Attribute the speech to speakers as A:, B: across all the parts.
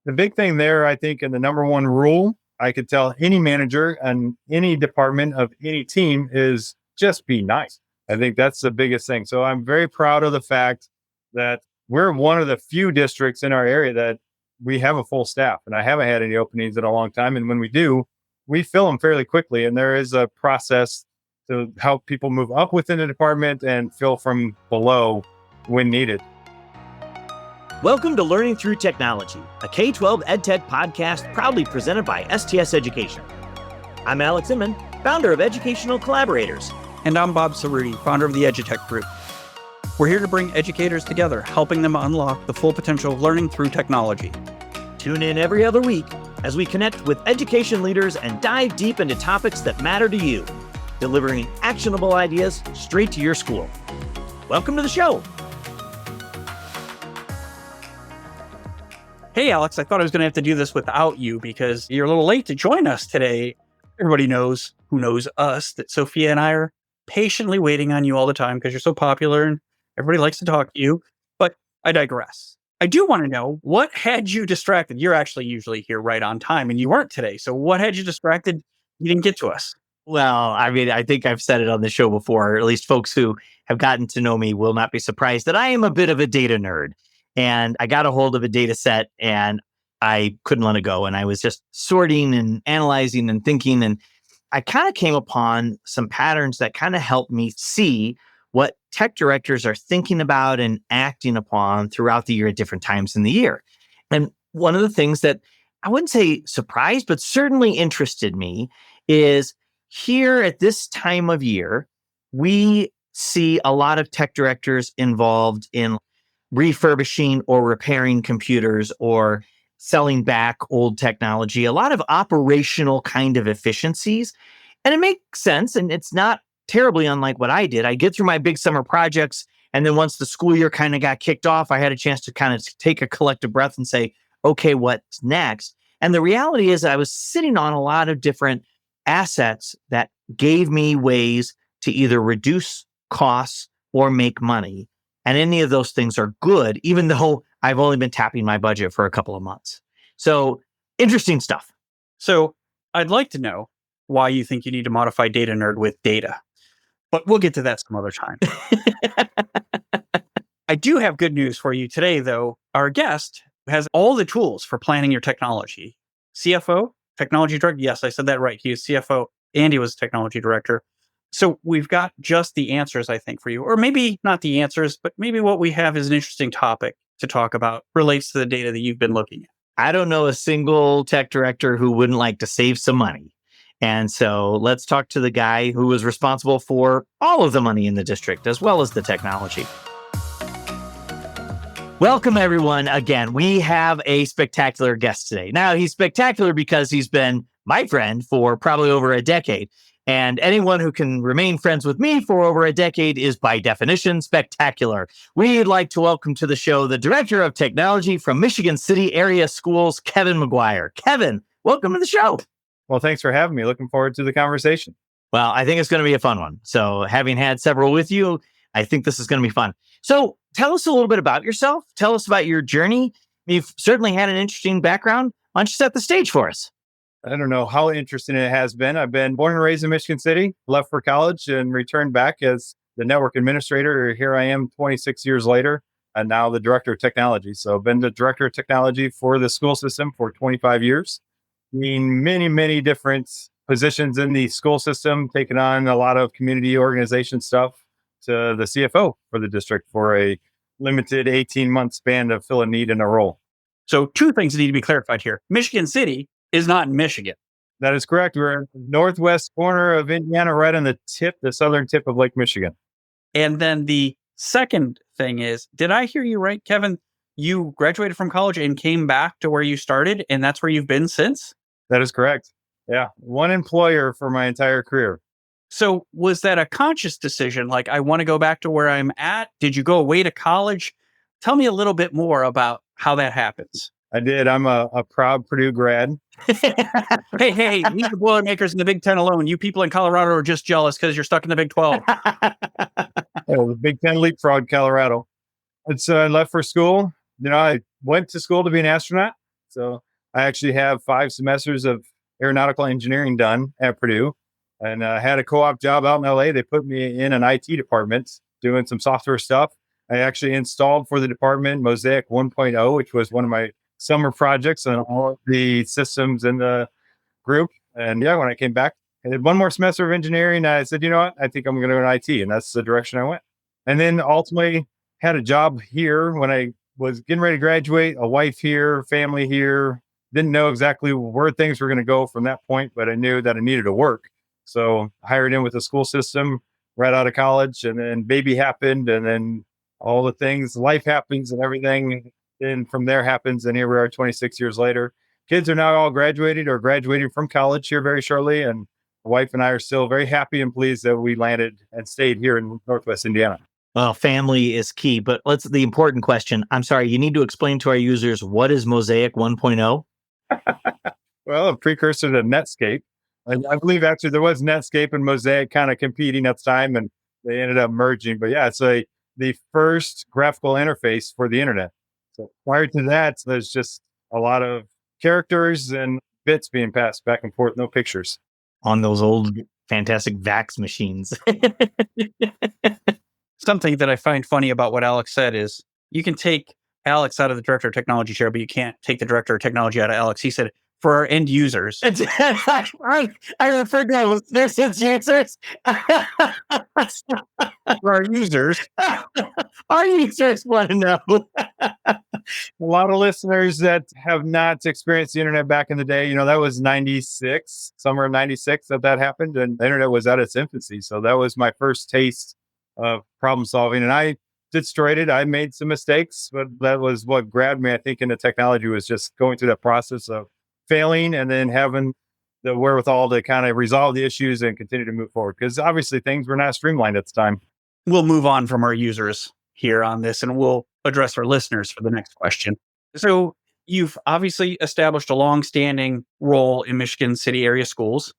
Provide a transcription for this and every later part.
A: The big thing there, I think, and the number one rule I could tell any manager and any department of any team is just be nice. I think that's the biggest thing. So I'm very proud of the fact that we're one of the few districts in our area that we have a full staff. And I haven't had any openings in a long time. And when we do, we fill them fairly quickly. And there is a process to help people move up within the department and fill from below when needed.
B: Welcome to Learning Through Technology, a K-12 EdTech podcast proudly presented by STS Education. I'm Alex Inman, founder of Educational Collaborators.
C: And I'm Bob Cerruti, founder of the EduTech Group. We're here to bring educators together, helping them unlock the full potential of learning through technology.
B: Tune in every other week as we connect with education leaders and dive deep into topics that matter to you, delivering actionable ideas straight to your school. Welcome to the show.
C: Hey, Alex, I thought I was going to have to do this without you because you're a little late to join us today. Everybody knows, who knows us, that Sophia and I are patiently waiting on you all the time because you're so popular and everybody likes to talk to you. But I digress. I do want to know, what had you distracted? You're actually usually here right on time and you weren't today. So what had you distracted? You didn't get to us.
B: Well, I think I've said it on the show before, or at least folks who have gotten to know me will not be surprised that I am a bit of a data nerd. And I got a hold of a data set and I couldn't let it go. And I was just sorting and analyzing and thinking. And I kind of came upon some patterns that kind of helped me see what tech directors are thinking about and acting upon throughout the year at different times in the year. And one of the things that I wouldn't say surprised, but certainly interested me is here at this time of year, we see a lot of tech directors involved in refurbishing or repairing computers or selling back old technology, a lot of operational kind of efficiencies. And it makes sense. And it's not terribly unlike what I did. I get through my big summer projects. And then once the school year kind of got kicked off, I had a chance to kind of take a collective breath and say, okay, what's next? And the reality is I was sitting on a lot of different assets that gave me ways to either reduce costs or make money. And any of those things are good, even though I've only been tapping my budget for a couple of months. So interesting stuff.
C: So I'd like to know why you think you need to modify Data Nerd with data, but we'll get to that some other time. I do have good news for you today, though. Our guest has all the tools for planning your technology. CFO, technology director. Yes, I said that right. He is CFO and he was technology director. So we've got just the answers, I think, for you. Or maybe not the answers, but maybe what we have is an interesting topic to talk about, relates to the data that you've been looking at.
B: I don't know a single tech director who wouldn't like to save some money. And so let's talk to the guy who was responsible for all of the money in the district, as well as the technology. Welcome, everyone. Again, we have a spectacular guest today. Now, he's spectacular because he's been my friend for probably over a decade. And anyone who can remain friends with me for over a decade is by definition spectacular. We'd like to welcome to the show the Director of Technology from Michigan City Area Schools, Kevin McGuire. Kevin, welcome to the show.
A: Well, thanks for having me. Looking forward to the conversation.
B: Well, I think it's going to be a fun one. So having had several with you, I think this is going to be fun. So tell us a little bit about yourself. Tell us about your journey. You've certainly had an interesting background. Why don't you set the stage for us?
A: I don't know how interesting it has been. I've been born and raised in Michigan City, left for college and returned back as the network administrator. Here I am 26 years later, and now the director of technology. So I've been the director of technology for the school system for 25 years, in many different positions in the school system, taking on a lot of community organization stuff to the CFO for the district for a limited 18-month span to fill a need in a role.
C: So two things need to be clarified here. Michigan City is not in Michigan.
A: That is correct. We're in the northwest corner of Indiana, right on the southern tip of Lake Michigan.
C: And then the second thing is, did I hear you right, Kevin? You graduated from college and came back to where you started, and that's where you've been since?
A: That is correct. Yeah. One employer for my entire career.
C: So was that a conscious decision? Like, I want to go back to where I'm at? Did you go away to college? Tell me a little bit more about how that happens.
A: I did. I'm a proud Purdue grad.
C: Hey, leave the Boilermakers in the Big Ten alone. You people in Colorado are just jealous because you're stuck in the Big 12.
A: The Big Ten leapfrog Colorado. And so I left for school. I went to school to be an astronaut. So I actually have 5 semesters of aeronautical engineering done at Purdue, and had a co-op job out in LA. They put me in an IT department doing some software stuff. I actually installed for the department Mosaic 1.0, which was one of my summer projects on all of the systems in the group. And yeah, when I came back, I did one more semester of engineering. I said, you know what? I think I'm going to go to IT. And that's the direction I went. And then ultimately had a job here when I was getting ready to graduate, a wife here, family here. Didn't know exactly where things were going to go from that point, but I knew that I needed to work. So hired in with the school system right out of college. And then baby happened. And then all the things, life happens and everything. Then from there happens. And here we are 26 years later. Kids are now all graduated or graduating from college here very shortly. And my wife and I are still very happy and pleased that we landed and stayed here in Northwest Indiana.
B: Well, family is key, but the important question. I'm sorry, you need to explain to our users what is Mosaic 1.0?
A: Well, a precursor to Netscape. I believe actually there was Netscape and Mosaic kind of competing at the time, and they ended up merging. But yeah, it's the first graphical interface for the internet. So prior to that, there's just a lot of characters and bits being passed back and forth, no pictures.
B: On those old fantastic VAX machines.
C: Something that I find funny about what Alex said is you can take Alex out of the director of technology chair, but you can't take the director of technology out of Alex. He said, for our end users.
B: I refer to our listeners as users.
C: For our users.
B: Our users want to know.
A: A lot of listeners that have not experienced the internet back in the day, you know, that was 96, summer of 96 that happened, and the internet was at its infancy. So that was my first taste of problem solving. And I destroyed it. I made some mistakes, but that was what grabbed me, I think, into technology, was just going through that process of failing and then having the wherewithal to kind of resolve the issues and continue to move forward. Because obviously things were not streamlined at the time.
C: We'll move on from our users here on this, and we'll address our listeners for the next question. So you've obviously established a long-standing role in Michigan City area schools,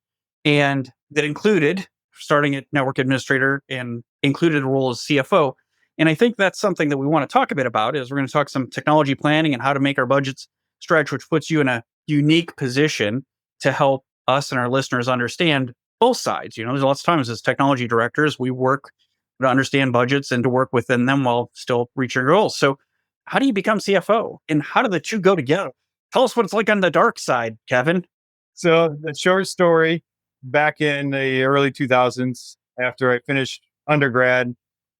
C: and that included starting at network administrator and included a role as CFO. And I think that's something that we want to talk a bit about, is we're going to talk some technology planning and how to make our budgets stretch, which puts you in a unique position to help us and our listeners understand both sides. You know, there's lots of times as technology directors, we work to understand budgets and to work within them while still reaching your goals. So how do you become CFO, and how do the two go together? Tell us what it's like on the dark side, Kevin.
A: So the short story, back in the early 2000s, after I finished undergrad,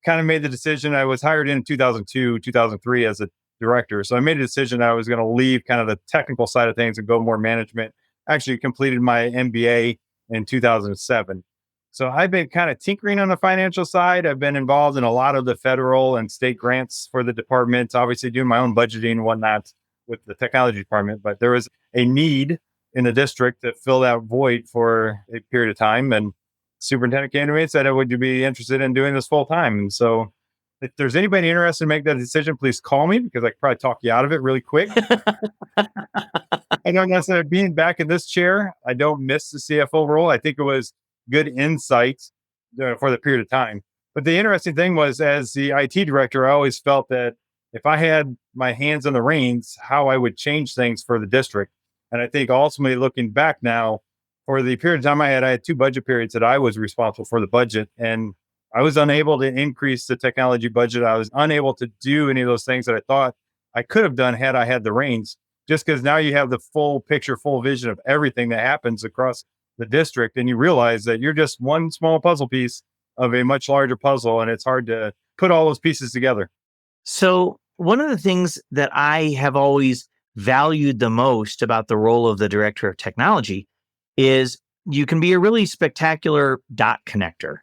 A: kind of made the decision. I was hired in 2002, 2003 as a director. So I made a decision that I was going to leave kind of the technical side of things and go more management. Actually completed my MBA in 2007. So I've been kind of tinkering on the financial side. I've been involved in a lot of the federal and state grants for the department, obviously doing my own budgeting and whatnot with the technology department. But there was a need in the district to fill that void for a period of time. And superintendent came to me and said, I would you be interested in doing this full time? And so if there's anybody interested in making that decision, please call me, because I could probably talk you out of it really quick. I don't necessarily being back in this chair. I don't miss the CFO role. I think it was good insight for the period of time. But the interesting thing was, as the IT director, I always felt that if I had my hands on the reins, how I would change things for the district. And I think ultimately looking back now, for the period of time I had 2 budget periods that I was responsible for the budget, and I was unable to increase the technology budget. I was unable to do any of those things that I thought I could have done had I had the reins, just because now you have the full picture, full vision of everything that happens across the district. And you realize that you're just one small puzzle piece of a much larger puzzle. And it's hard to put all those pieces together.
B: So one of the things that I have always valued the most about the role of the director of technology is you can be a really spectacular dot connector,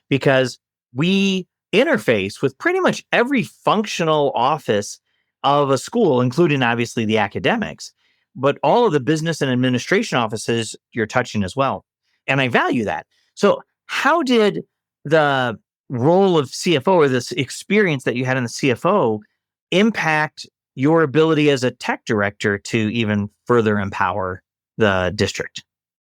B: because we interface with pretty much every functional office of a school, including obviously the academics, but all of the business and administration offices you're touching as well. And I value that. So how did the role of CFO, or this experience that you had in the CFO, impact your ability as a tech director to even further empower the district?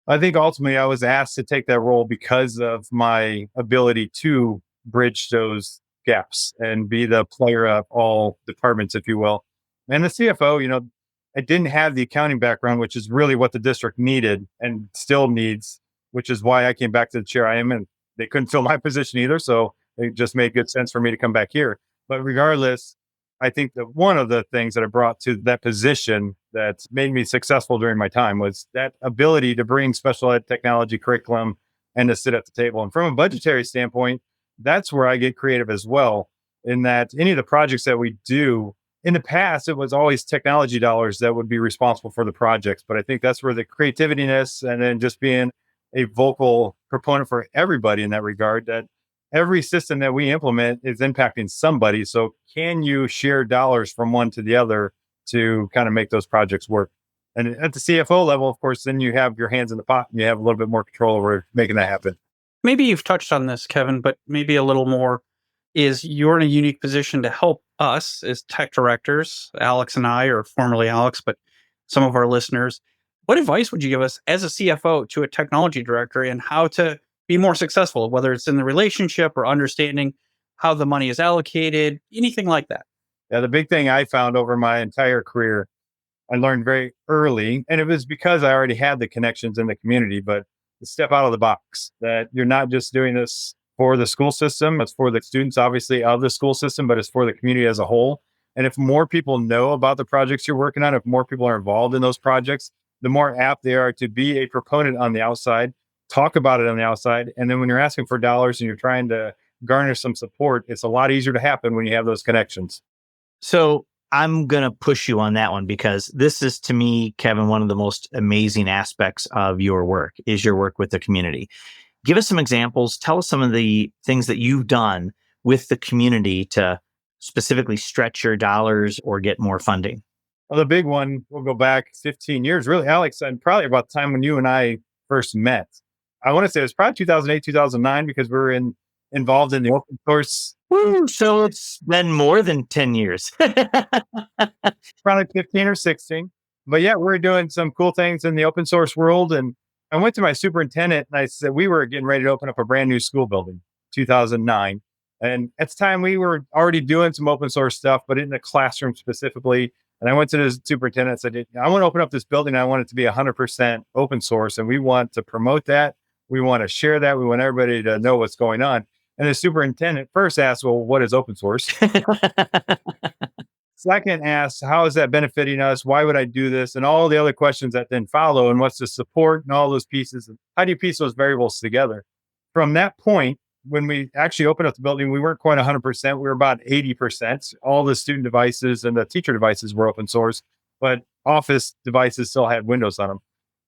A: I think ultimately I was asked to take that role because of my ability to bridge those gaps and be the player of all departments, if you will. And the CFO, you know, I didn't have the accounting background, which is really what the district needed and still needs, which is why I came back to the chair I am in. They couldn't fill my position either. So it just made good sense for me to come back here. But regardless, I think that one of the things that I brought to that position that made me successful during my time was that ability to bring special ed technology curriculum and to sit at the table. And from a budgetary standpoint, that's where I get creative as well. In that any of the projects that we do, in the past, it was always technology dollars that would be responsible for the projects. But I think that's where the creativeness and then just being a vocal proponent for everybody in that regard, that every system that we implement is impacting somebody. So can you share dollars from one to the other to kind of make those projects work? And at the CFO level, of course, then you have your hands in the pot and you have a little bit more control over making that happen.
C: Maybe you've touched on this, Kevin, but maybe a little more is you're in a unique position to help us as tech directors, Alex and I, or formerly Alex, but some of our listeners. What advice would you give us as a CFO to a technology director and how to be more successful, whether it's in the relationship or understanding how the money is allocated, anything like that?
A: Yeah, the big thing I found over my entire career, I learned very early, and it was because I already had the connections in the community, but to step out of the box, that you're not just doing this for the school system, it's for the students, obviously, of the school system, but it's for the community as a whole. And if more people know about the projects you're working on, if more people are involved in those projects, the more apt they are to be a proponent on the outside, talk about it on the outside. And then when you're asking for dollars and you're trying to garner some support, it's a lot easier to happen when you have those connections.
B: So I'm going to push you on that one because this is, to me, Kevin, one of the most amazing aspects of your work is your work with the community. Give us some examples. Tell us some of the things that you've done with the community to specifically stretch your dollars or get more funding.
A: Well, the big one, we'll go back 15 years, really, Alex, and probably about the time when you and I first met. I want to say it was probably 2008, 2009, because we were involved in the open source.
B: Woo, so it's been more than 10 years.
A: Probably 15 or 16. But yeah, we're doing some cool things in the open source world. And I went to my superintendent and I said, we were getting ready to open up a brand new school building, 2009. And at the time, we were already doing some open source stuff, but in the classroom specifically. And I went to the superintendent and said, I want to open up this building. I want it to be 100% open source. And we want to promote that. We want to share that. We want everybody to know what's going on. And the superintendent first asked, well, what is open source? Second asked, how is that benefiting us? Why would I do this? And all the other questions that then follow. And what's the support and all those pieces? How do you piece those variables together? From that point, when we actually opened up the building, we weren't quite 100%. We were about 80%. All the student devices and the teacher devices were open source, but office devices still had Windows on them.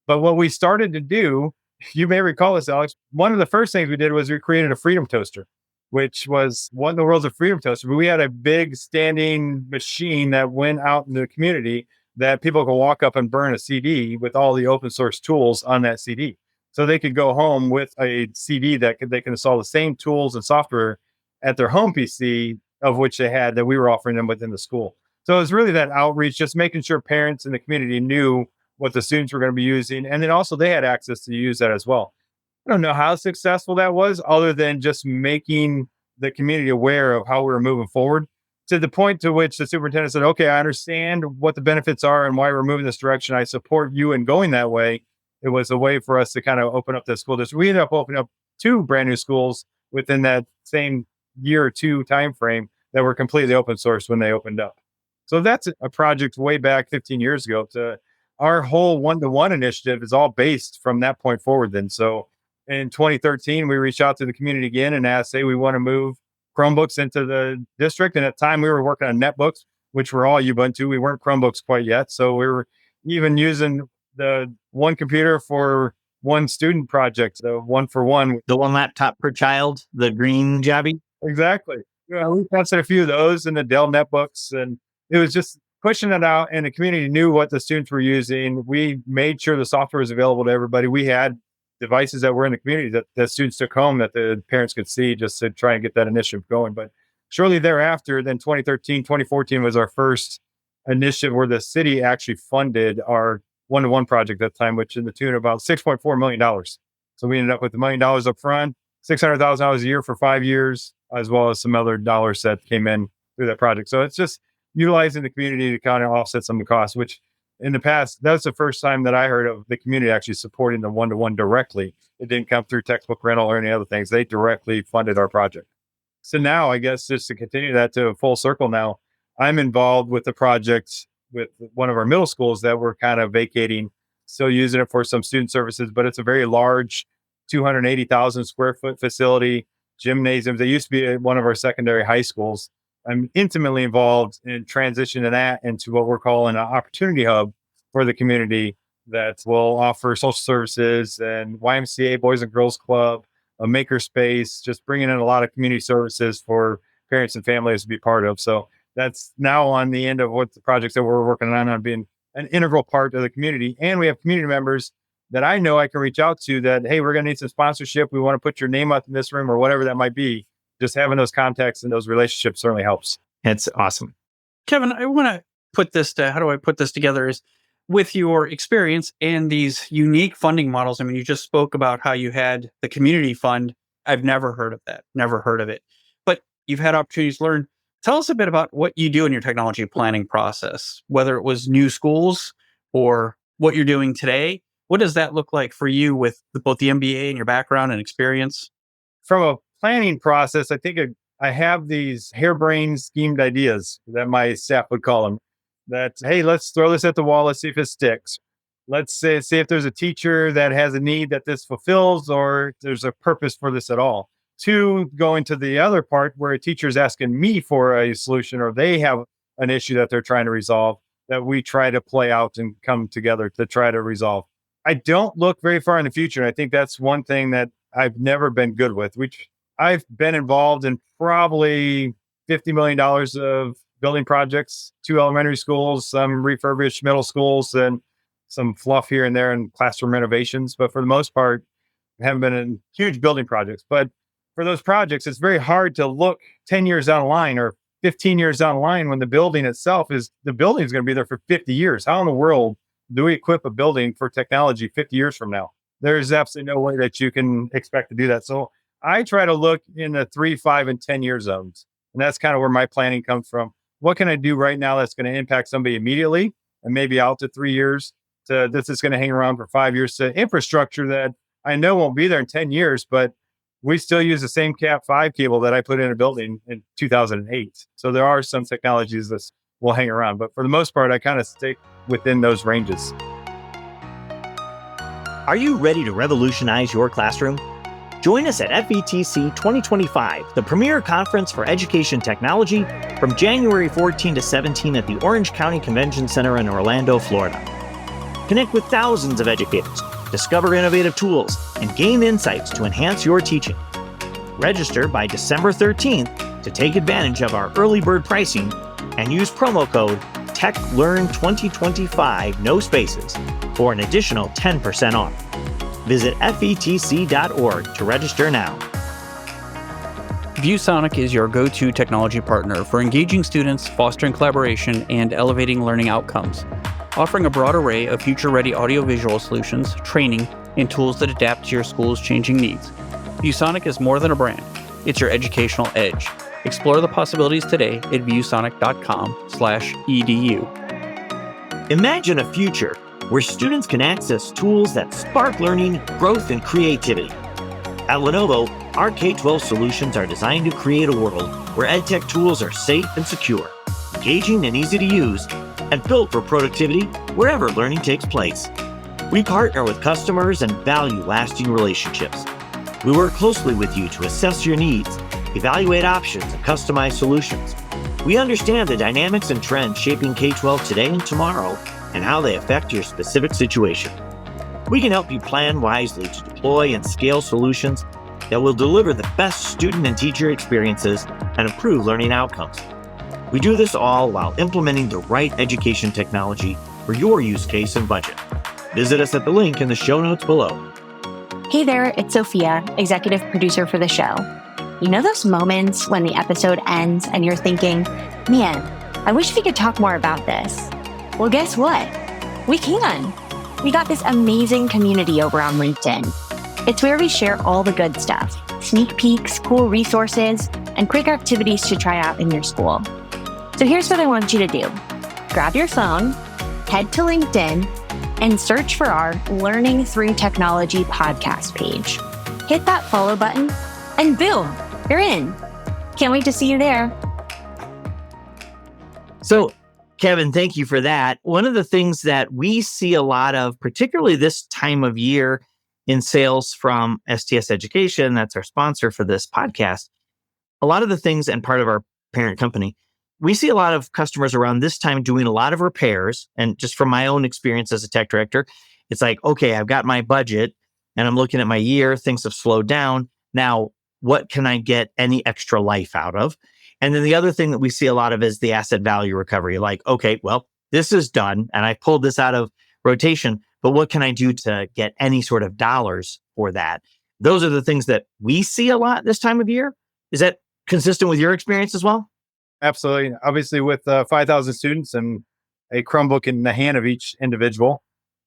A: But what we started to do, you may recall this, Alex, one of the first things we did was we created a Freedom Toaster, which was what in the world's a Freedom Toaster. But we had a big standing machine that went out in the community that people could walk up and burn a CD with all the open source tools on that CD. So they could go home with a CD that they can install the same tools and software at their home PC of which they had that we were offering them within the school. So it was really that outreach, just making sure parents in the community knew what the students were going to be using. And then also they had access to use that as well. I don't know how successful that was other than just making the community aware of how we were moving forward to the point to which the superintendent said, okay, I understand what the benefits are and why we're moving this direction. I support you in going that way. It was a way for us to kind of open up the school district. We ended up opening up 2 brand new schools within that same year or 2 time frame that were completely open source when they opened up. So that's a project way back 15 years ago. To our whole one-to-one initiative is all based from that point forward. Then, so in 2013, we reached out to the community again and asked, hey, we want to move Chromebooks into the district. And at the time, we were working on netbooks, which were all Ubuntu. We weren't Chromebooks quite yet. So we were even using the one computer for one student project, the one for one.
B: The one laptop per child, the green jobby.
A: Exactly. Yeah, we tested a few of those in the Dell netbooks, and it was just pushing it out. And the community knew what the students were using. We made sure the software was available to everybody. We had devices that were in the community that students took home that the parents could see just to try and get that initiative going. But shortly thereafter, then 2013, 2014 was our first initiative where the city actually funded our one-to-one project at the time, which in the tune of about $6.4 million. So we ended up with $1 million up front, $600,000 a year for 5 years, as well as some other dollars that came in through that project. So it's just utilizing the community to kind of offset some of the costs, which in the past, that was the first time that I heard of the community actually supporting the one-to-one directly. It didn't come through textbook rental or any other things. They directly funded our project. So now, I guess, just to continue that to a full circle now, I'm involved with the project with one of our middle schools that we're kind of vacating, still using it for some student services, but it's a very large 280,000 square foot facility, gymnasiums. It used to be at one of our secondary high schools. I'm intimately involved in transitioning that into what we're calling an opportunity hub for the community that will offer social services and YMCA, Boys and Girls Club, a maker space, just bringing in a lot of community services for parents and families to be part of. So that's now on the end of what the projects that we're working on being an integral part of the community. And we have community members that I know I can reach out to that, hey, we're going to need some sponsorship. We want to put your name up in this room or whatever that might be. Just having those contacts and those relationships certainly helps.
B: It's awesome.
C: Kevin, I want to put this to, how do I put this together is with your experience and these unique funding models. I mean, you just spoke about how you had the community fund. I've never heard of that, never heard of it, but you've had opportunities to learn. Tell us a bit about what you do in your technology planning process, whether it was new schools or what you're doing today. What does that look like for you with both the MBA and your background and experience?
A: From a planning process, I think I have these harebrained schemed ideas that my staff would call them that, hey, let's throw this at the wall. Let's see if it sticks. Let's see if there's a teacher that has a need that this fulfills or there's a purpose for this at all. To go into the other part where a teacher is asking me for a solution or they have an issue that they're trying to resolve that we try to play out and come together to try to resolve. I don't look very far in the future. And I think that's one thing that I've never been good with, which I've been involved in probably $50 million of building projects, 2 elementary schools, some refurbished middle schools, and some fluff here and there and classroom renovations. But for the most part, I haven't been in huge building projects. But for those projects, it's very hard to look 10 years down the line or 15 years down the line when the building itself is going to be there for 50 years. How in the world do we equip a building for technology 50 years from now? There's absolutely no way that you can expect to do that. So I try to look in the 3, 5, and 10 year zones. And that's kind of where my planning comes from. What can I do right now that's going to impact somebody immediately and maybe out to 3 years to this is going to hang around for 5 years to infrastructure that I know won't be there in 10 years, but we still use the same Cat5 cable that I put in a building in 2008. So there are some technologies that will hang around. But for the most part, I kind of stick within those ranges.
B: Are you ready to revolutionize your classroom? Join us at FETC 2025, the premier conference for education technology, from January 14 to 17 at the Orange County Convention Center in Orlando, Florida. Connect with thousands of educators, discover innovative tools, and gain insights to enhance your teaching. Register by December 13th to take advantage of our early bird pricing and use promo code TechLearn2025, no spaces, for an additional 10% off. Visit FETC.org to register now.
C: ViewSonic is your go-to technology partner for engaging students, fostering collaboration, and elevating learning outcomes. Offering a broad array of future-ready audiovisual solutions, training, and tools that adapt to your school's changing needs. ViewSonic is more than a brand. It's your educational edge. Explore the possibilities today at viewsonic.com/edu.
B: Imagine a future where students can access tools that spark learning, growth, and creativity. At Lenovo, our K-12 solutions are designed to create a world where EdTech tools are safe and secure, engaging and easy to use, and built for productivity wherever learning takes place. We partner with customers and value lasting relationships. We work closely with you to assess your needs, evaluate options, and customize solutions. We understand the dynamics and trends shaping K-12 today and tomorrow and how they affect your specific situation. We can help you plan wisely to deploy and scale solutions that will deliver the best student and teacher experiences and improve learning outcomes. We do this all while implementing the right education technology for your use case and budget. Visit us at the link in the show notes below.
D: Hey there, it's Sophia, executive producer for the show. You know those moments when the episode ends and you're thinking, man, I wish we could talk more about this. Well, guess what? We can. We got this amazing community over on LinkedIn. It's where we share all the good stuff, sneak peeks, cool resources, and quick activities to try out in your school. So here's what I want you to do. Grab your phone, head to LinkedIn and search for our Learning Through Technology podcast page. Hit that follow button and boom, you're in. Can't wait to see you there.
B: So, Kevin, thank you for that. One of the things that we see a lot of, particularly this time of year in sales from STS Education, that's our sponsor for this podcast, a lot of the things and part of our parent company, we see a lot of customers around this time doing a lot of repairs. And just from my own experience as a tech director, it's like, okay, I've got my budget and I'm looking at my year, things have slowed down. Now, what can I get any extra life out of? And then the other thing that we see a lot of is the asset value recovery. Like, okay, well, this is done and I pulled this out of rotation, but what can I do to get any sort of dollars for that? Those are the things that we see a lot this time of year. Is that consistent with your experience as well?
A: Absolutely. Obviously, with 5,000 students and a Chromebook in the hand of each individual,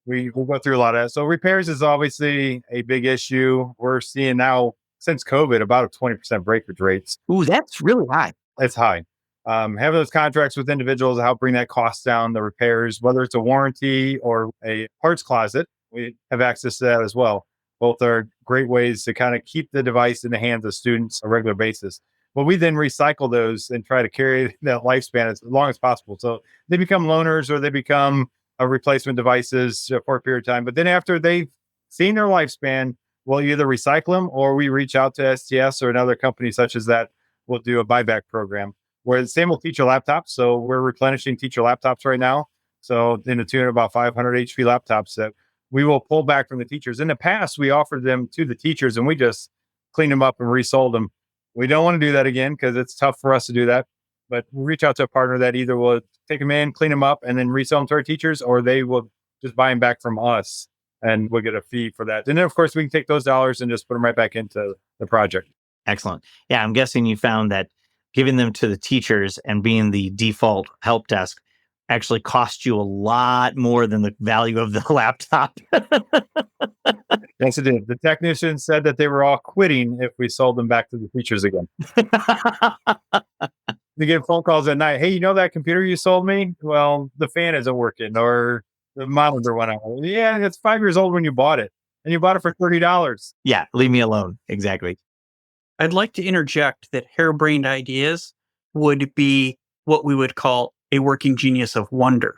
A: we'll go through a lot of that. So repairs is obviously a big issue. We're seeing now, since COVID, about a 20% breakage rates.
B: Ooh, that's really high.
A: It's high. Having those contracts with individuals to help bring that cost down, the repairs, whether it's a warranty or a parts closet, we have access to that as well. Both are great ways to kind of keep the device in the hands of students on a regular basis. But we then recycle those and try to carry that lifespan as long as possible. So they become loaners or they become replacement devices for a period of time. But then after they've seen their lifespan, we'll either recycle them or we reach out to STS or another company such as that. We'll do a buyback program where the same will teacher laptops. So we're replenishing teacher laptops right now. So in the tune of about 500 HP laptops that we will pull back from the teachers. In the past, we offered them to the teachers and we just cleaned them up and resold them. We don't want to do that again because it's tough for us to do that. But we reach out to a partner that either will take them in, clean them up, and then resell them to our teachers, or they will just buy them back from us and we'll get a fee for that. And then, of course, we can take those dollars and just put them right back into the project.
B: Excellent. Yeah, I'm guessing you found that giving them to the teachers and being the default help desk actually cost you a lot more than the value of the laptop.
A: Yes, it did. The technicians said that they were all quitting if we sold them back to the teachers again. They get phone calls at night. Hey, you know that computer you sold me? Well, the fan isn't working or the monitor went out. Yeah, it's 5 years old when you bought it and you bought it for $30.
B: Yeah, leave me alone. Exactly.
C: I'd like to interject that harebrained ideas would be what we would call a working genius of wonder.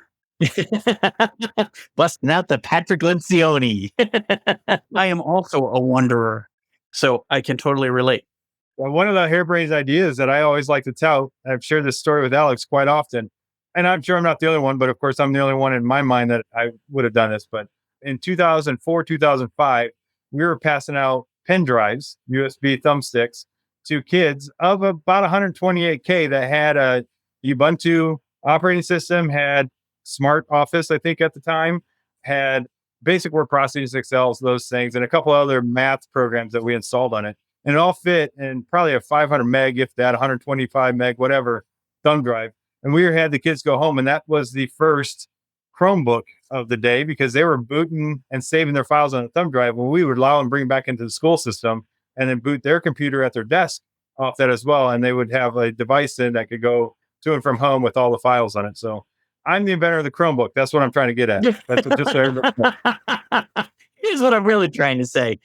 B: Busting out the Patrick Lencioni.
C: I am also a wanderer, so I can totally relate.
A: Well, one of the harebrained ideas that I always like to tell, I've shared this story with Alex quite often, and I'm sure I'm not the only one, but of course I'm the only one in my mind that I would have done this. But in 2004, 2005, we were passing out pen drives, USB thumbsticks, to kids of about 128K that had a Ubuntu operating system, had Smart Office, I think at the time, had basic word processing, Excel, those things, and a couple other math programs that we installed on it. And it all fit in probably a 500 meg, if that 125 meg, whatever, thumb drive. And we had the kids go home, and that was the first Chromebook of the day because they were booting and saving their files on a thumb drive when we would allow them to bring back into the school system and then boot their computer at their desk off that as well. And they would have a device in that could go to and from home with all the files on it. So I'm the inventor of the Chromebook. That's what I'm trying to get at. That's what, just so everybody knows.
B: Here's what I'm really trying to say.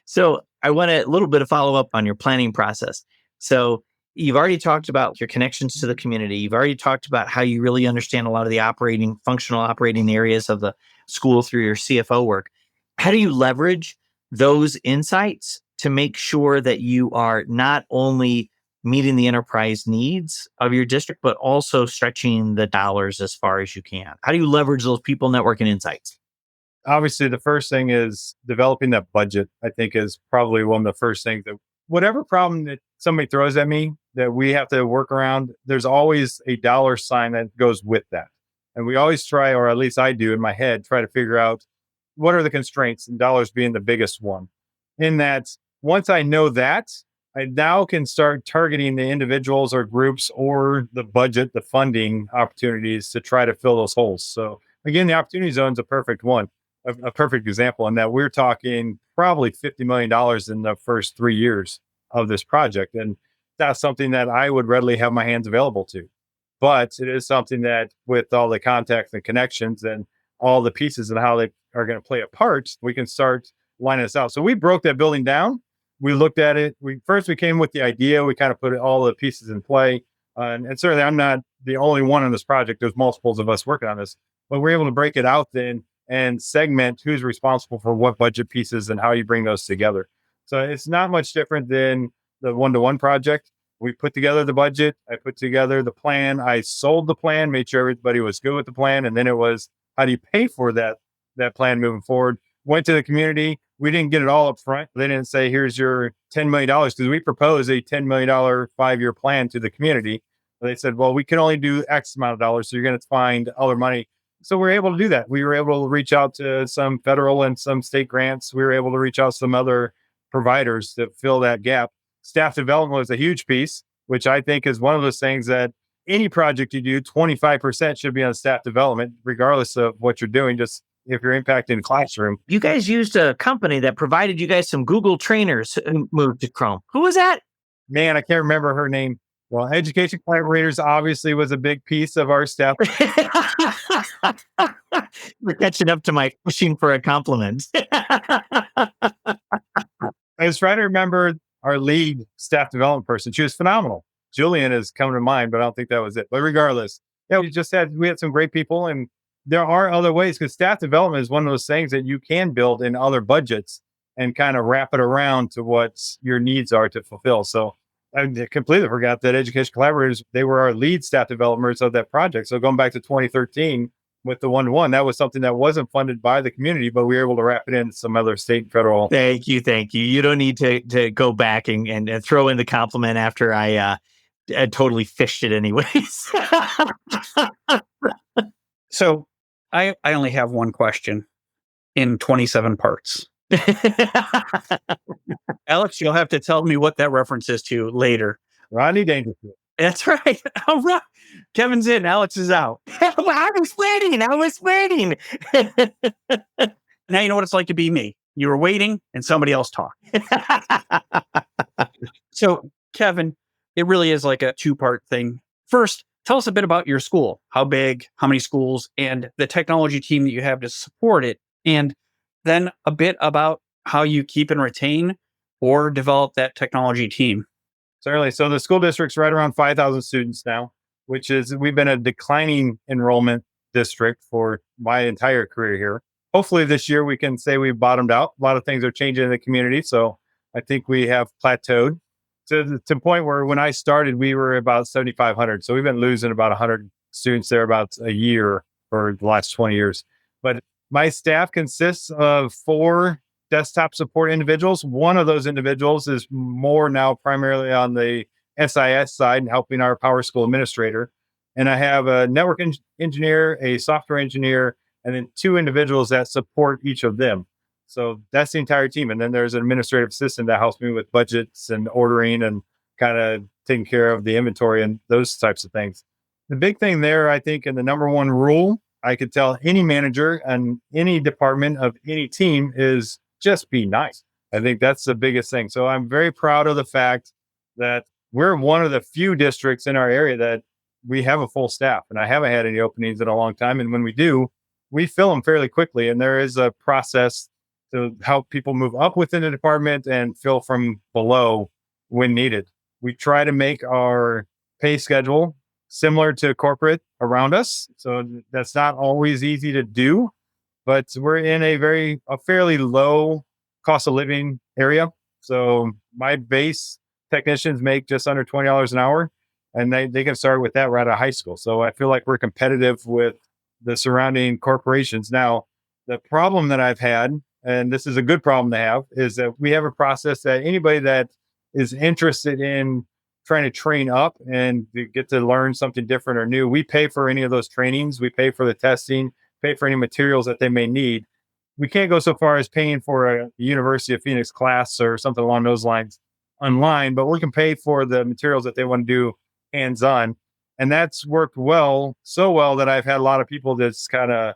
B: So I want a little bit of follow up on your planning process. So you've already talked about your connections to the community. You've already talked about how you really understand a lot of the functional operating areas of the school through your CFO work. How do you leverage those insights to make sure that you are not only meeting the enterprise needs of your district, but also stretching the dollars as far as you can? How do you leverage those people networking insights?
A: Obviously, the first thing is developing that budget, I think is probably one of the first things that whatever problem that somebody throws at me that we have to work around, there's always a dollar sign that goes with that. And we always try, or at least I do in my head, try to figure out what are the constraints, and dollars being the biggest one. In that, once I know that, I now can start targeting the individuals or groups or the budget, the funding opportunities to try to fill those holes. So again, the opportunity zone is a perfect one, a perfect example in that we're talking probably $50 million in the first 3 years of this project. And that's something that I would readily have my hands available to. but it is something that with all the contacts and connections and all the pieces and how they are going to play a part, we can start lining this out. So we broke that building down. We looked at it. We came with the idea. We kind of put all the pieces in play. And certainly I'm not the only one on this project. There's multiples of us working on this, but we're able to break it out then and segment who's responsible for what budget pieces and how you bring those together. So it's not much different than the one-to-one project. We put together the budget. I put together the plan. I sold the plan, made sure everybody was good with the plan. And then it was, how do you pay for that plan moving forward? Went to the community. We didn't get it all up front. They didn't say, here's your $10 million, because we proposed a $10 million 5-year plan to the community. They said, well, we can only do X amount of dollars. So you're going to find other money. So we're able to do that. We were able to reach out to some federal and some state grants. We were able to reach out to some other providers to fill that gap. Staff development was a huge piece, which I think is one of those things that any project you do, 25% should be on staff development, regardless of what you're doing, just if you're impacting the classroom.
B: You guys used a company that provided you guys some Google trainers who moved to Chrome. Who was that?
A: Man, I can't remember her name. Well, education collaborators obviously was a big piece of our staff.
B: We're catching up to my pushing for a compliment.
A: I was trying to remember our lead staff development person. She was phenomenal. Julian is coming to mind, but I don't think that was it. But regardless, yeah, we had some great people, and there are other ways, because staff development is one of those things that you can build in other budgets and kind of wrap it around to what your needs are to fulfill. So I completely forgot that education collaborators, they were our lead staff developers of that project. So going back to 2013 with the one-to-one, that was something that wasn't funded by the community, but we were able to wrap it in some other state and federal.
B: Thank you. You don't need to go back and throw in the compliment after I totally fished it anyways.
C: So I only have one question in 27 parts. Alex, you'll have to tell me what that reference is to later.
A: Rodney Dangerfield.
C: That's right. All right. Kevin's in. Alex is out.
B: I was waiting.
C: Now you know what it's like to be me. You were waiting and somebody else talked. So, Kevin, it really is like a 2-part thing. First, tell us a bit about your school. How big, how many schools, and the technology team that you have to support it. And then a bit about how you keep and retain or develop that technology team.
A: Certainly. So the school district's right around 5,000 students now, which is, we've been a declining enrollment district for my entire career here. Hopefully this year we can say we've bottomed out. A lot of things are changing in the community. So I think we have plateaued to the point where when I started, we were about 7,500. So we've been losing about 100 students there about a year for the last 20 years. But my staff consists of 4 desktop support individuals. One of those individuals is more now primarily on the SIS side and helping our Power School administrator. And I have a network engineer, a software engineer, and then 2 individuals that support each of them. So that's the entire team. And then there's an administrative assistant that helps me with budgets and ordering and kind of taking care of the inventory and those types of things. The big thing there, I think, and the number one rule I could tell any manager and any department of any team is just be nice. I think that's the biggest thing. So I'm very proud of the fact that we're one of the few districts in our area that we have a full staff, and I haven't had any openings in a long time. And when we do, we fill them fairly quickly. And there is a process to help people move up within the department and fill from below when needed. We try to make our pay schedule similar to corporate around us. So that's not always easy to do, but we're in a fairly low cost of living area. So my base technicians make just under $20 an hour, and they can start with that right out of high school. So I feel like we're competitive with the surrounding corporations. Now, the problem that I've had, and this is a good problem to have, is that we have a process that anybody that is interested in trying to train up and get to learn something different or new, we pay for any of those trainings. We pay for the testing, pay for any materials that they may need. We can't go so far as paying for a University of Phoenix class or something along those lines online, but we can pay for the materials that they want to do hands-on. And that's worked so well that I've had a lot of people just kind of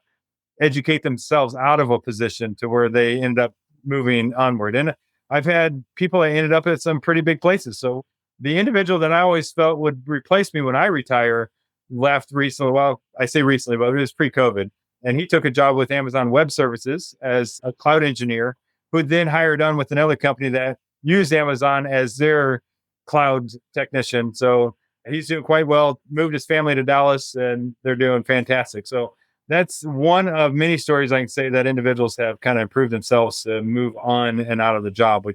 A: educate themselves out of a position to where they end up moving onward. And I've had people that ended up at some pretty big places. So the individual that I always felt would replace me when I retire left recently. Well, I say recently, but it was pre-COVID. And he took a job with Amazon Web Services as a cloud engineer, who then hired on with another company that used Amazon as their cloud technician. So he's doing quite well, moved his family to Dallas, and they're doing fantastic. So that's one of many stories I can say that individuals have kind of improved themselves to move on and out of the job,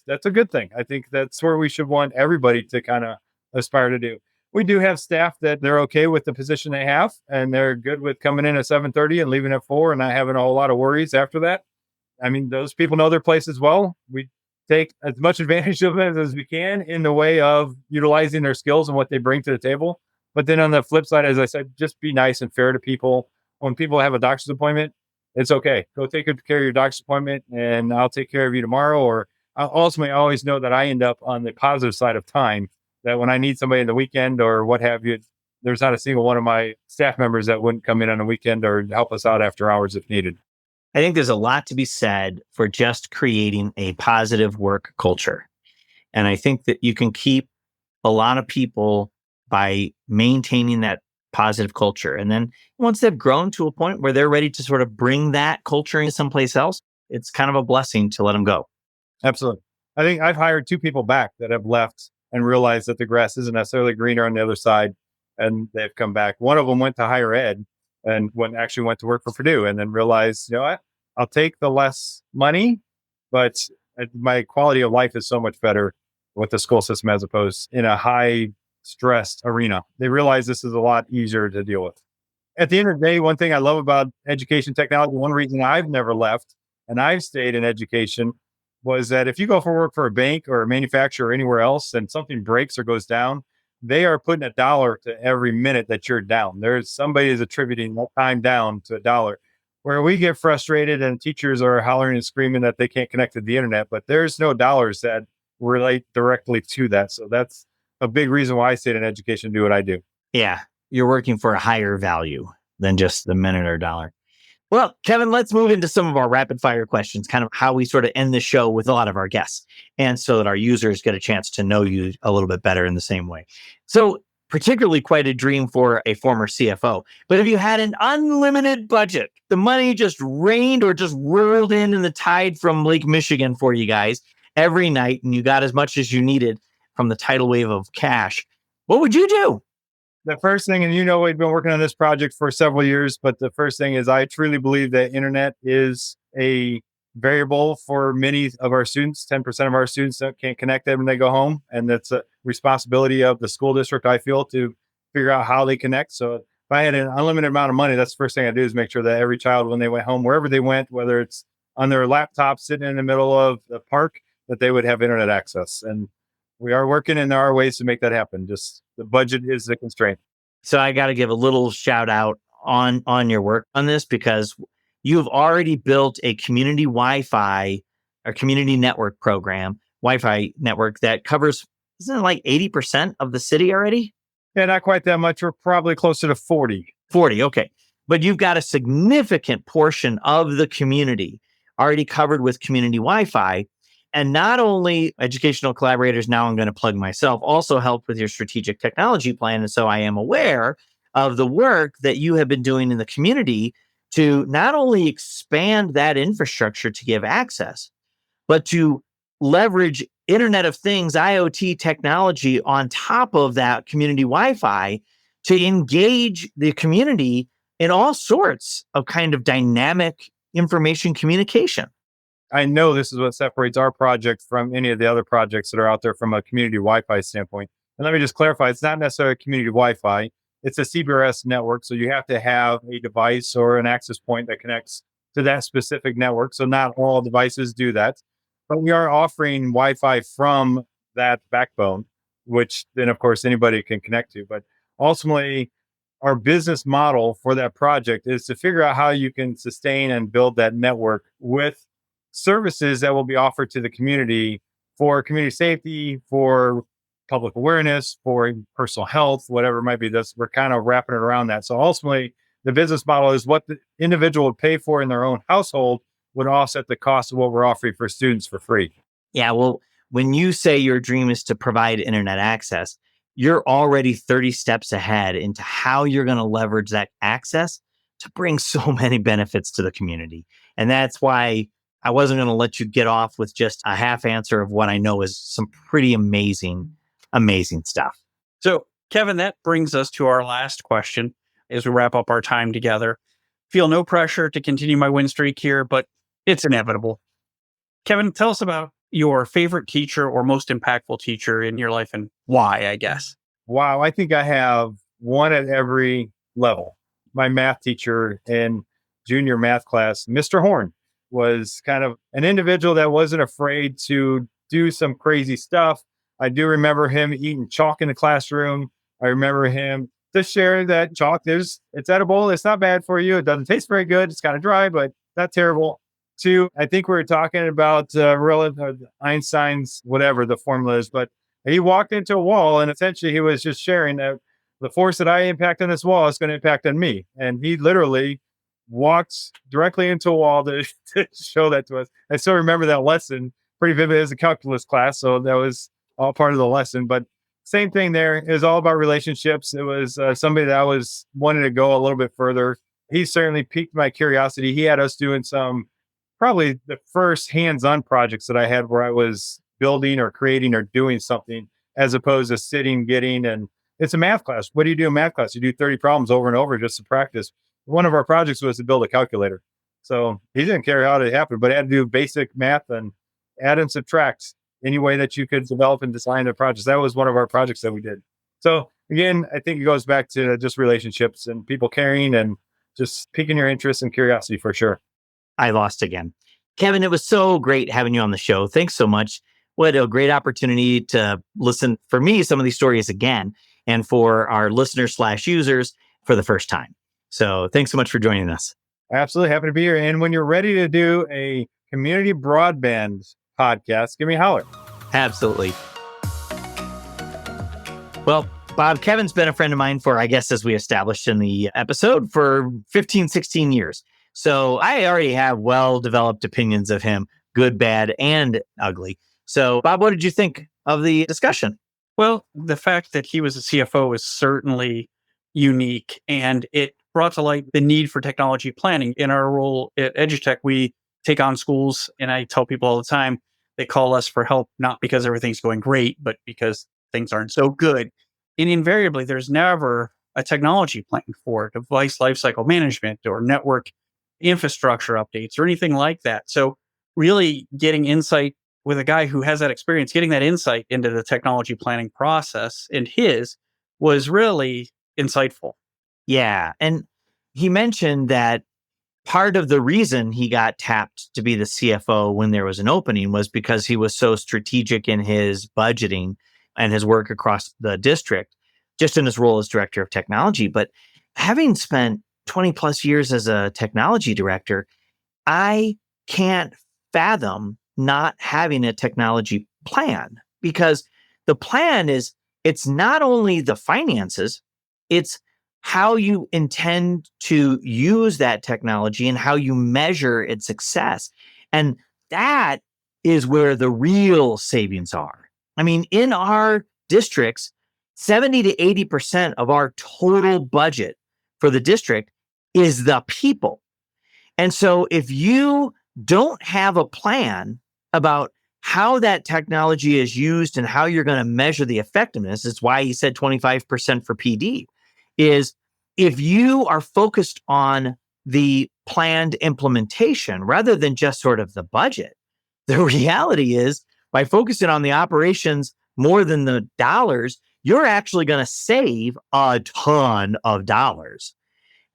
A: that's a good thing. I think that's where we should want everybody to kind of aspire to do. We do have staff that they're okay with the position they have, and they're good with coming in at 7:30 and leaving at 4 and not having a whole lot of worries after that. I mean, those people know their place as well. We take as much advantage of them as we can in the way of utilizing their skills and what they bring to the table. But then on the flip side, as I said, just be nice and fair to people. When people have a doctor's appointment, it's okay. Go take good care of your doctor's appointment, and I'll take care of you tomorrow. Or ultimately, I always know that I end up on the positive side of time, that when I need somebody in the weekend or what have you, there's not a single one of my staff members that wouldn't come in on a weekend or help us out after hours if needed.
B: I think there's a lot to be said for just creating a positive work culture. And I think that you can keep a lot of people by maintaining that positive culture. And then once they've grown to a point where they're ready to sort of bring that culture into someplace else, it's kind of a blessing to let them go.
A: Absolutely. I think I've hired 2 people back that have left and realized that the grass isn't necessarily greener on the other side, and they've come back. One of them went to higher ed and actually went to work for Purdue, and then realized, you know what, I'll take the less money, but my quality of life is so much better with the school system as opposed in a high stressed arena. They realize this is a lot easier to deal with. At the end of the day, one thing I love about education technology, one reason I've never left and I've stayed in education, was that if you go for work for a bank or a manufacturer or anywhere else and something breaks or goes down, they are putting $1 to every minute that you're down. There's somebody is attributing that time down to $1. Where we get frustrated and teachers are hollering and screaming that they can't connect to the internet, but there's no dollars that relate directly to that. So that's a big reason why I stayed in education and do what I do.
B: Yeah, you're working for a higher value than just the minute or dollar. Well, Kevin, let's move into some of our rapid fire questions, kind of how we sort of end the show with a lot of our guests, and so that our users get a chance to know you a little bit better in the same way. So, particularly quite a dream for a former CFO. But if you had an unlimited budget, the money just rained or just whirled in the tide from Lake Michigan for you guys every night, and you got as much as you needed from the tidal wave of cash, what would you do?
A: The first thing, and we've been working on this project for several years, but the first thing is I truly believe that internet is a variable for many of our students. 10% of our students that can't connect them when they go home. And that's a responsibility of the school district, I feel, to figure out how they connect. So if I had an unlimited amount of money, that's the first thing I do is make sure that every child, when they went home, wherever they went, whether it's on their laptop sitting in the middle of the park, that they would have internet access. And we are working, and there are ways to make that happen. Just the budget is the constraint.
B: So I got to give a little shout out on your work on this, because you've already built a community Wi-Fi or community network program, Wi-Fi network that covers, isn't it like 80% of the city already?
A: Yeah, not quite that much. We're probably closer to 40.
B: 40, okay. But you've got a significant portion of the community already covered with community Wi-Fi. And not only educational collaborators, now I'm going to plug myself, also help with your strategic technology plan. And so I am aware of the work that you have been doing in the community to not only expand that infrastructure to give access, but to leverage Internet of Things, IoT technology on top of that community Wi-Fi to engage the community in all sorts of kind of dynamic information communication.
A: I know this is what separates our project from any of the other projects that are out there from a community Wi-Fi standpoint. And let me just clarify, it's not necessarily a community Wi-Fi. It's a CBRS network. So you have to have a device or an access point that connects to that specific network. So not all devices do that. But we are offering Wi-Fi from that backbone, which then, of course, anybody can connect to. But ultimately, our business model for that project is to figure out how you can sustain and build that network with services that will be offered to the community for community safety, for public awareness, for personal health, whatever it might be. We're kind of wrapping it around that. So ultimately, the business model is what the individual would pay for in their own household would offset the cost of what we're offering for students for free.
B: Yeah, well, when you say your dream is to provide internet access, you're already 30 steps ahead into how you're going to leverage that access to bring so many benefits to the community. And that's why I wasn't going to let you get off with just a half answer of what I know is some pretty amazing stuff.
C: So, Kevin, that brings us to our last question as we wrap up our time together. Feel no pressure to continue my win streak here, but it's inevitable. Kevin, tell us about your favorite teacher or most impactful teacher in your life and why, I guess.
A: Wow, I think I have one at every level. My math teacher in junior math class, Mr. Horn, was kind of an individual that wasn't afraid to do some crazy stuff. I do remember him eating chalk in the classroom. I remember him just sharing that chalk. It's edible. It's not bad for you. It doesn't taste very good. It's kind of dry, but not terrible. Two, I think we were talking about Einstein's, whatever the formula is, but he walked into a wall and essentially he was just sharing that the force that I impact on this wall is going to impact on me. And he literally walked directly into a wall to show that to us. I still remember that lesson pretty vivid as a calculus class. So that was all part of the lesson. But same thing there. It was all about relationships. It was somebody that I was wanting to go a little bit further. He certainly piqued my curiosity. He had us doing probably the first hands-on projects that I had where I was building or creating or doing something as opposed to sitting, and it's a math class. What do you do in math class? You do 30 problems over and over just to practice. One of our projects was to build a calculator. So he didn't care how it happened, but I had to do basic math and add and subtract any way that you could develop and design the projects. That was one of our projects that we did. So again, I think it goes back to just relationships and people caring and just piquing your interest and curiosity for sure.
B: I lost again. Kevin, it was so great having you on the show. Thanks so much. What a great opportunity to listen, for me, some of these stories again, and for our listeners/users for the first time. So thanks so much for joining us.
A: Absolutely. Happy to be here. And when you're ready to do a community broadband podcast, give me a holler.
B: Absolutely. Well, Bob, Kevin's been a friend of mine for, I guess, as we established in the episode, for 15, 16 years. So I already have well-developed opinions of him, good, bad, and ugly. So, Bob, what did you think of the discussion?
C: Well, the fact that he was a CFO is certainly unique, and it brought to light the need for technology planning. In our role at EduTech, we take on schools, and I tell people all the time, they call us for help, not because everything's going great, but because things aren't so good. And invariably, there's never a technology plan for device lifecycle management or network infrastructure updates or anything like that. So really getting insight with a guy who has that experience, getting that insight into the technology planning process and his was really insightful.
B: Yeah. And he mentioned that part of the reason he got tapped to be the CFO when there was an opening was because he was so strategic in his budgeting and his work across the district, just in his role as director of technology. But having spent 20 plus years as a technology director, I can't fathom not having a technology plan, because the plan it's not only the finances, it's how you intend to use that technology and how you measure its success. And that is where the real savings are. I mean, in our districts, 70 to 80% of our total budget for the district is the people. And so if you don't have a plan about how that technology is used and how you're going to measure the effectiveness, it's why he said 25% for PD, is if you are focused on the planned implementation rather than just sort of the budget, the reality is by focusing on the operations more than the dollars, you're actually going to save a ton of dollars.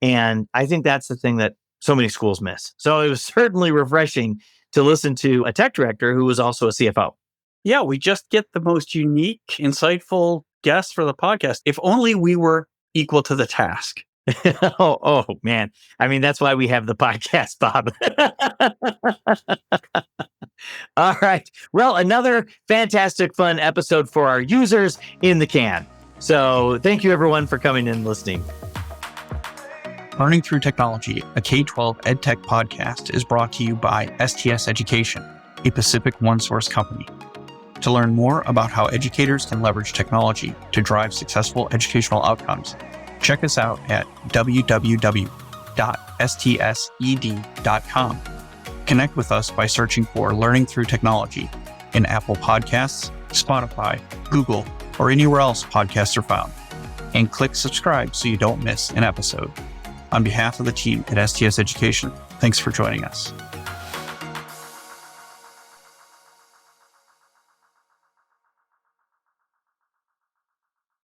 B: And I think that's the thing that so many schools miss. So it was certainly refreshing to listen to a tech director who was also a CFO.
C: Yeah, we just get the most unique, insightful guests for the podcast. If only we were equal to the task.
B: oh, man. I mean, that's why we have the podcast, Bob. All right. Well, another fantastic, fun episode for our users in the can. So thank you, everyone, for coming and listening.
C: Learning Through Technology, a K-12 EdTech podcast, is brought to you by STS Education, a Pacific OneSource company. To learn more about how educators can leverage technology to drive successful educational outcomes, check us out at www.stsed.com. Connect with us by searching for Learning Through Technology in Apple Podcasts, Spotify, Google, or anywhere else podcasts are found. And click subscribe so you don't miss an episode. On behalf of the team at STS Education, thanks for joining us.